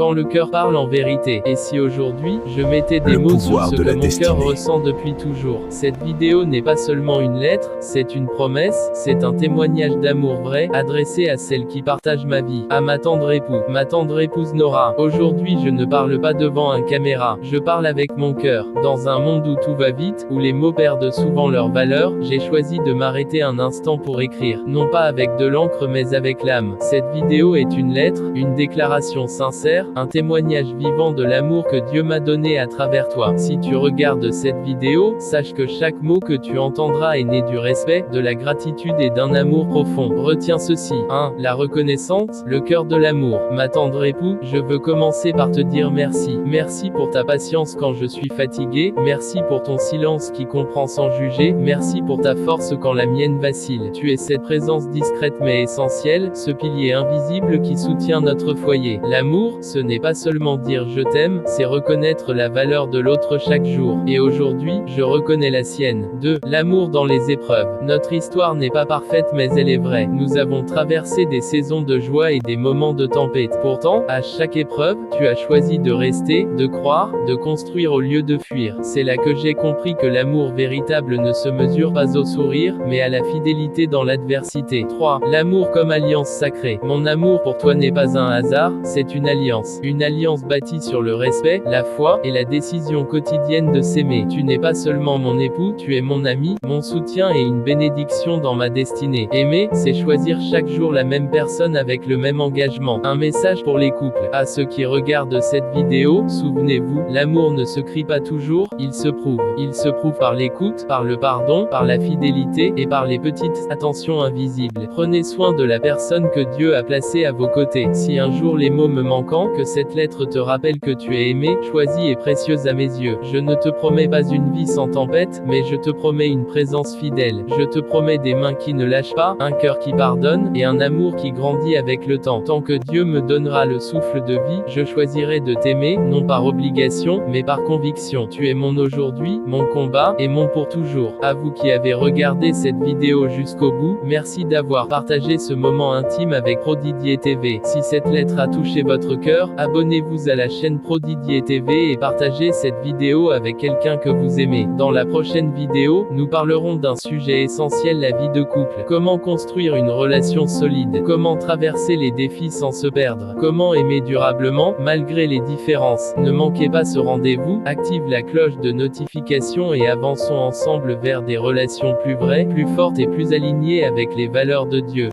Quand le cœur parle en vérité. Et si aujourd'hui, je mettais des Le mots sur pouvoir ce de que la mon destinée. cœur ressent depuis toujours. Cette vidéo n'est pas seulement une lettre, c'est une promesse, c'est un témoignage d'amour vrai, adressé à celle qui partage ma vie, à ma tendre épouse Nora. Aujourd'hui je ne parle pas devant un caméra, je parle avec mon cœur. Dans un monde où tout va vite, où les mots perdent souvent leur valeur, j'ai choisi de m'arrêter un instant pour écrire, non pas avec de l'encre mais avec l'âme. Cette vidéo est une lettre, une déclaration sincère, un témoignage vivant de l'amour que Dieu m'a donné à travers toi. Si tu regardes cette vidéo, sache que chaque mot que tu entendras est né du respect, de la gratitude et d'un amour profond. Retiens ceci. 1. La reconnaissance, le cœur de l'amour. Ma tendre époux, je veux commencer par te dire merci. Merci pour ta patience quand je suis fatigué, merci pour ton silence qui comprend sans juger, merci pour ta force quand la mienne vacille. Tu es cette présence discrète mais essentielle, ce pilier invisible qui soutient notre foyer. L'amour, ce n'est pas seulement dire je t'aime, c'est reconnaître la valeur de l'autre chaque jour. Et aujourd'hui, je reconnais la sienne. 2. L'amour dans les épreuves. Notre histoire n'est pas parfaite mais elle est vraie. Nous avons traversé des saisons de joie et des moments de tempête. Pourtant, à chaque épreuve, tu as choisi de rester, de croire, de construire au lieu de fuir. C'est là que j'ai compris que l'amour véritable ne se mesure pas au sourire, mais à la fidélité dans l'adversité. 3. L'amour comme alliance sacrée. Mon amour pour toi n'est pas un hasard, c'est une alliance. Une alliance bâtie sur le respect, la foi, et la décision quotidienne de s'aimer. Tu n'es pas seulement mon époux, tu es mon ami, mon soutien et une bénédiction dans ma destinée. Aimer, c'est choisir chaque jour la même personne avec le même engagement. Un message pour les couples. À ceux qui regardent cette vidéo, souvenez-vous, l'amour ne se crie pas toujours, il se prouve. Il se prouve par l'écoute, par le pardon, par la fidélité, et par les petites attentions invisibles. Prenez soin de la personne que Dieu a placée à vos côtés. Si un jour les mots me manquant, que cette lettre te rappelle que tu es aimé, choisi et précieuse à mes yeux. Je ne te promets pas une vie sans tempête, mais je te promets une présence fidèle. Je te promets des mains qui ne lâchent pas, un cœur qui pardonne, et un amour qui grandit avec le temps. Tant que Dieu me donnera le souffle de vie, je choisirai de t'aimer, non par obligation, mais par conviction. Tu es mon aujourd'hui, mon combat, et mon pour toujours. À vous qui avez regardé cette vidéo jusqu'au bout, merci d'avoir partagé ce moment intime avec Prodidier TV. Si cette lettre a touché votre cœur, abonnez-vous à la chaîne Prodidier TV et partagez cette vidéo avec quelqu'un que vous aimez. Dans la prochaine vidéo, nous parlerons d'un sujet essentiel, la vie de couple. Comment construire une relation solide? Comment traverser les défis sans se perdre? Comment aimer durablement, malgré les différences? Ne manquez pas ce rendez-vous, active la cloche de notification et avançons ensemble vers des relations plus vraies, plus fortes et plus alignées avec les valeurs de Dieu.